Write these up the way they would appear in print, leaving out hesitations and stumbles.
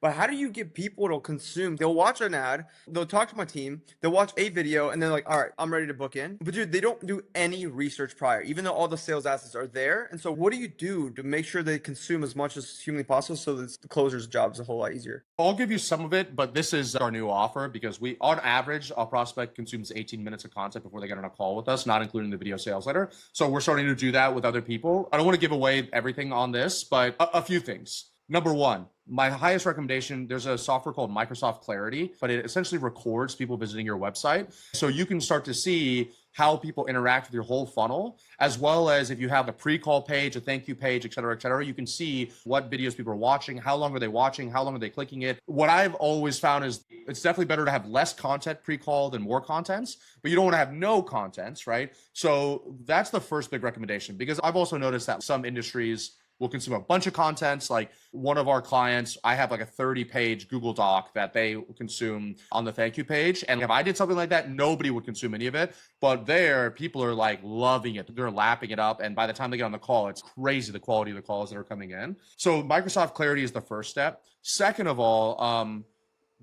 But how do you get people to consume? They'll watch an ad, they'll talk to my team, they'll watch a video, and they're like, all right, I'm ready to book in. But dude, they don't do any research prior, even though all the sales assets are there. And so what do you do to make sure they consume as much as humanly possible so that the closer's job is a whole lot easier? I'll give you some of it, but this is our new offer because on average, our prospect consumes 18 minutes of content before they get on a call with us, not including the video sales letter. So we're starting to do that with other people. I don't want to give away everything on this, but a few things. Number one, my highest recommendation, there's a software called Microsoft Clarity, but it essentially records people visiting your website. So you can start to see how people interact with your whole funnel, as well as if you have a pre-call page, a thank you page, et cetera, you can see what videos people are watching, how long are they watching, how long are they clicking it. What I've always found is it's definitely better to have less content pre-call than more contents, but you don't want to have no contents, right? So that's the first big recommendation, because I've also noticed that some industries will consume a bunch of contents. Like one of our clients, I have like a 30-page Google Doc that they consume on the thank you page. And if I did something like that, nobody would consume any of it. But there, people are like loving it. They're lapping it up. And by the time they get on the call, it's crazy the quality of the calls that are coming in. So Microsoft Clarity is the first step. Second of all,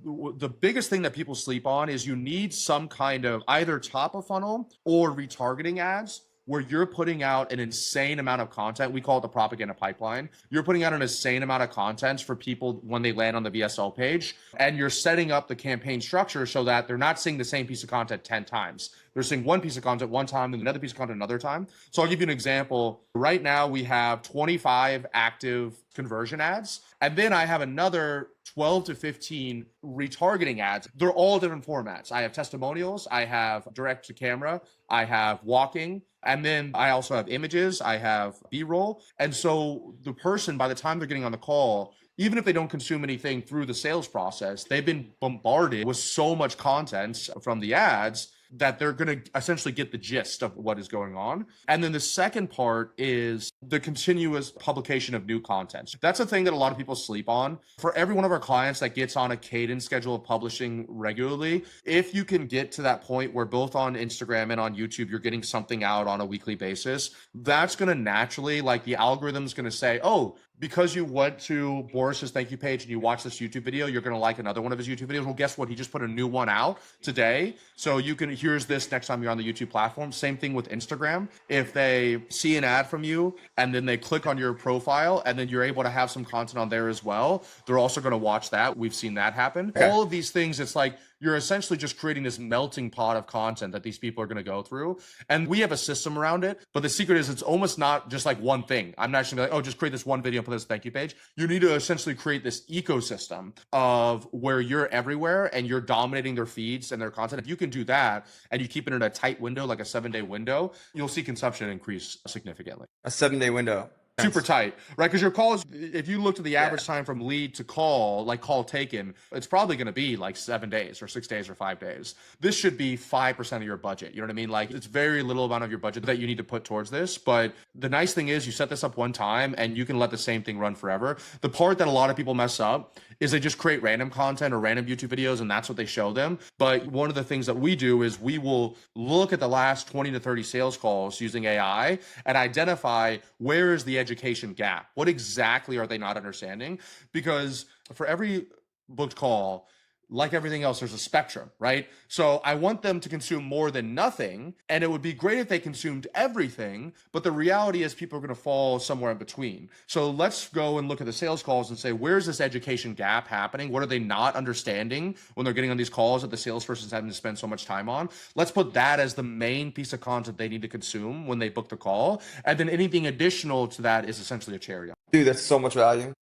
the biggest thing that people sleep on is you need some kind of either top of funnel or retargeting ads where you're putting out an insane amount of content. We call it the propaganda pipeline. You're putting out an insane amount of content for people when they land on the VSL page, and you're setting up the campaign structure so that they're not seeing the same piece of content 10 times. They're seeing one piece of content one time and another piece of content another time. So I'll give you an example. Right now we have 25 active conversion ads, and then I have another 12 to 15 retargeting ads. They're all different formats. I have testimonials, I have direct to camera, I have walking, and then I also have images, I have B-roll. And so the person, by the time they're getting on the call, even if they don't consume anything through the sales process, they've been bombarded with so much content from the ads that they're going to essentially get the gist of what is going on. And then the second part is the continuous publication of new content. That's a thing that a lot of people sleep on. For every one of our clients that gets on a cadence schedule of publishing regularly, if you can get to that point where both on Instagram and on YouTube, you're getting something out on a weekly basis, that's going to naturally, like the algorithm's going to say, oh, because you went to Boris's thank you page and you watched this YouTube video, you're going to like another one of his YouTube videos. Well, guess what? He just put a new one out today. So you can, here's this next time you're on the YouTube platform. Same thing with Instagram. If they see an ad from you and then they click on your profile and then you're able to have some content on there as well, they're also going to watch that. We've seen that happen. Okay. All of these things, it's like, you're essentially just creating this melting pot of content that these people are going to go through. And we have a system around it. But the secret is it's almost not just like one thing. I'm not just gonna be like, oh, just create this one video and put this thank you page. You need to essentially create this ecosystem of where you're everywhere and you're dominating their feeds and their content. If you can do that and you keep it in a tight window, like a 7-day window, you'll see consumption increase significantly. A 7-day window. Super tight, right? Because your calls, if you looked at the average time from lead to call, like call taken, it's probably going to be like 7 days or 6 days or 5 days. This should be 5% of your budget. You know what I mean? Like it's very little amount of your budget that you need to put towards this. But the nice thing is you set this up one time and you can let the same thing run forever. The part that a lot of people mess up is they just create random content or random YouTube videos and that's what they show them. But one of the things that we do is we will look at the last 20 to 30 sales calls using AI and identify where is the education gap. What exactly are they not understanding? Because for every booked call, like everything else, there's a spectrum, right? So I want them to consume more than nothing. And it would be great if they consumed everything. But the reality is people are going to fall somewhere in between. So let's go and look at the sales calls and say, where's this education gap happening? What are they not understanding when they're getting on these calls that the salesperson's having to spend so much time on? Let's put that as the main piece of content they need to consume when they book the call. And then anything additional to that is essentially a cherry. Dude, that's so much value.